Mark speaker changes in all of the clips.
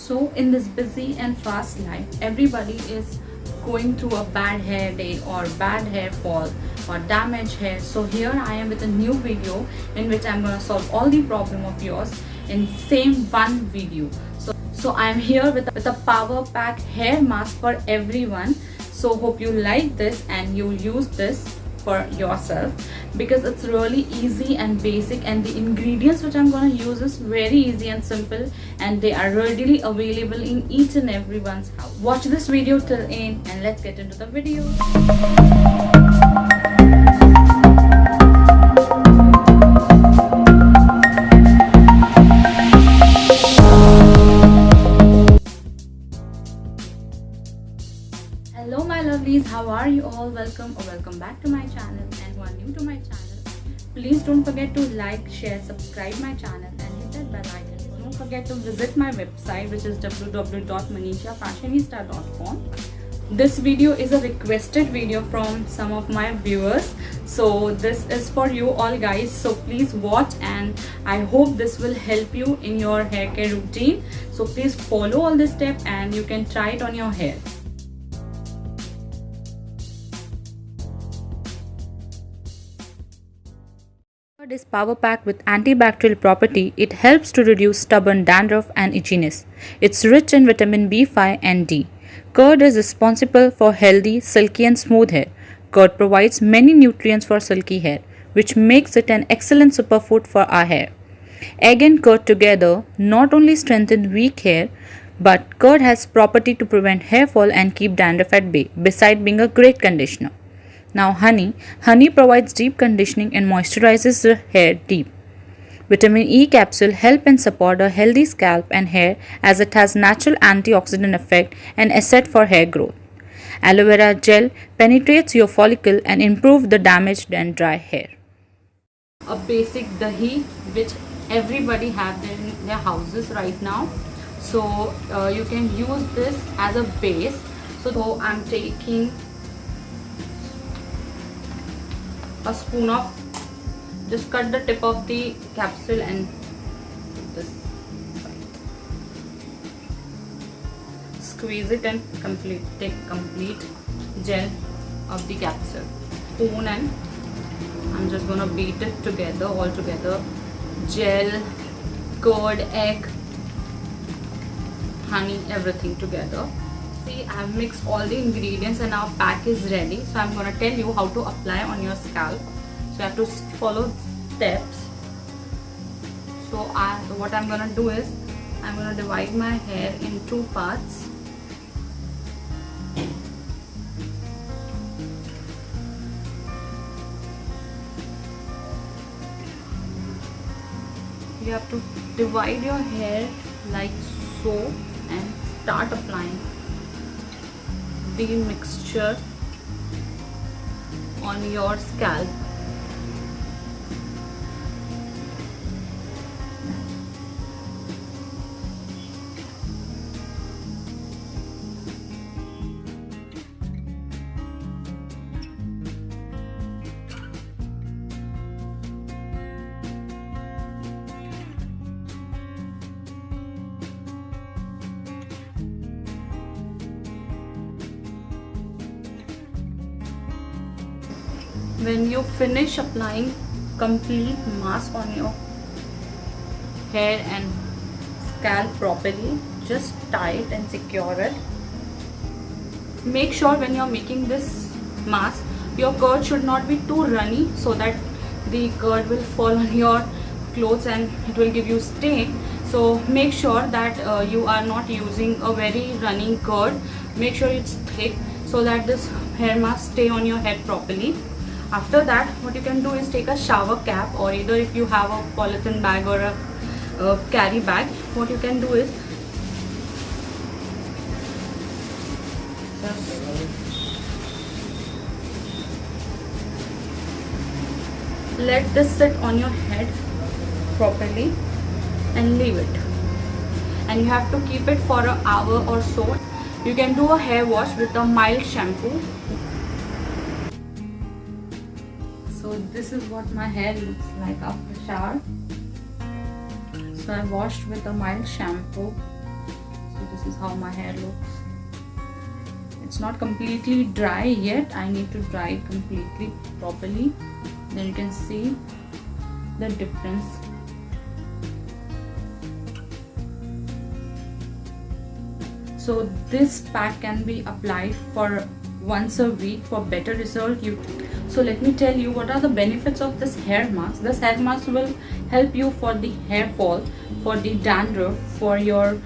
Speaker 1: So in this busy and fast life, everybody is going through a bad hair day or bad hair fall or damaged hair. So here I am with a new video in which I'm going to solve all the problem of yours in same one video. So I am here with a power pack hair mask for everyone. So hope you like this and you use this for yourself, because it's really easy and basic, and the ingredients which I'm going to use is very easy and simple, and they are readily available in each and everyone's house. Watch this video till end and let's get into the video. Hello my lovelies, how are you all? Welcome back to my channel, and who are new to my channel, please don't forget to like, share, subscribe my channel and hit that bell icon. Don't forget to visit my website, which is www.manishafashionista.com. This video is a requested video from some of my viewers, so this is for you all guys, so please watch, and I hope this will help you in your hair care routine. So please follow all this step and you can try it on your hair. This power pack with antibacterial property, it helps to reduce stubborn dandruff and itchiness. It's rich in vitamin B5 and D. Curd is responsible for healthy, silky and smooth hair. Curd provides many nutrients for silky hair, which makes it an excellent superfood for our hair. Egg and curd together not only strengthen weak hair, but curd has property to prevent hair fall and keep dandruff at bay, besides being a great conditioner. Now honey provides deep conditioning and moisturizes the hair deep. Vitamin E capsule help and support a healthy scalp and hair, as it has natural antioxidant effect and asset for hair growth. Aloe vera gel penetrates your follicle and improve the damaged and dry hair. A basic dahi which everybody have in their houses right now. So you can use this as a base. So I'm taking a spoon of, just cut the tip of the capsule and put this side. Squeeze it and take complete gel of the capsule. Spoon, and I'm just gonna beat it together, all together. Gel, curd, egg, honey, everything together. See, I have mixed all the ingredients and our pack is ready. So I'm going to tell you how to apply on your scalp. So you have to follow steps. So what I'm going to do is, I'm going to divide my hair in two parts. You have to divide your hair like so and start applying the mixture on your scalp. When you finish applying complete mask on your hair and scalp properly, just tie it and secure it. Make sure when you're making this mask, your curd should not be too runny, so that the curd will fall on your clothes and it will give you stain. So make sure that you are not using a very running curd. Make sure it's thick so that this hair mask stay on your head properly. After that, what you can do is take a shower cap, or either if you have a polythene bag or a carry bag, what you can do is let this sit on your head properly and leave it, and you have to keep it for an hour or so. You can do a hair wash with a mild shampoo. So this is what my hair looks like after shower. So I washed with a mild shampoo. So this is how my hair looks. It's not completely dry yet. I need to dry it completely properly. Then you can see the difference. So this pack can be applied for once a week for better result. So let me tell you what are the benefits of this hair mask. This hair mask will help you for the hair fall, for the dandruff, for your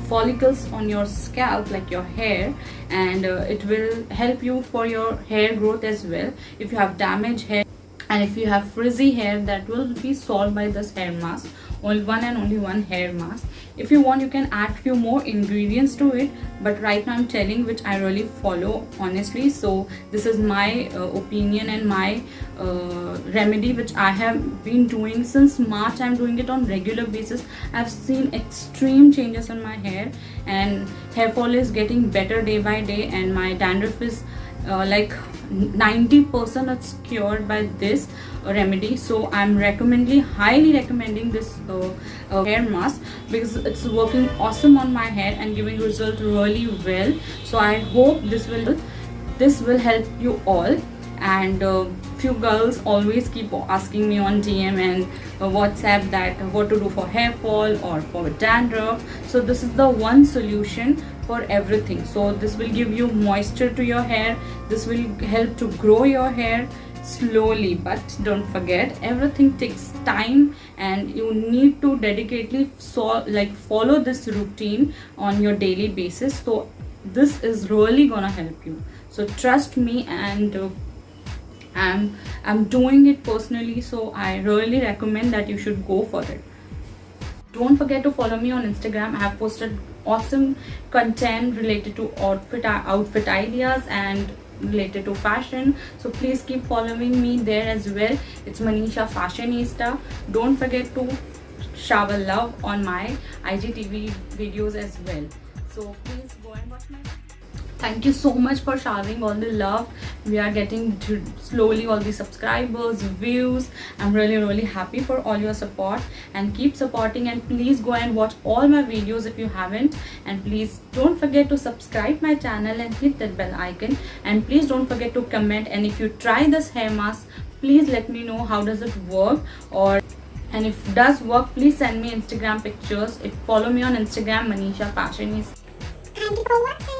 Speaker 1: follicles on your scalp, like your hair, and it will help you for your hair growth as well. If you have damaged hair and if you have frizzy hair, that will be solved by this hair mask. Only one hair mask. If you want, you can add few more ingredients to it, but right now I'm telling which I really follow honestly. So this is my opinion and my remedy which I have been doing since March. I'm doing it on regular basis. I've seen extreme changes in my hair, and hair fall is getting better day by day, and my dandruff is like 90% it's cured by this remedy. So I'm highly recommending this hair mask because it's working awesome on my hair and giving result really well. So I hope this will help you all. And few girls always keep asking me on DM and WhatsApp that what to do for hair fall or for dandruff. So this is the one solution for everything. So this will give you moisture to your hair. This will help to grow your hair slowly, but don't forget, everything takes time and you need to dedicatedly follow this routine on your daily basis. So this is really gonna help you. So trust me, and I'm doing it personally, so I really recommend that you should go for it. Don't forget to follow me on Instagram. I have posted awesome content related to outfit ideas and related to fashion, so please keep following me there as well. It's Manisha Fashionista. Don't forget to shower love on my IGTV videos as well. So please go and watch my. Thank you so much for showering all the love. We are getting slowly all the subscribers, views. I'm really happy for all your support, and keep supporting, and please go and watch all my videos if you haven't, and please don't forget to subscribe my channel and hit that bell icon, and please don't forget to comment. And if you try this hair mask, please let me know how does it work, and if it does work, please send me Instagram pictures. Follow me on Instagram, Manisha Fashionista.
Speaker 2: Thank you for watching.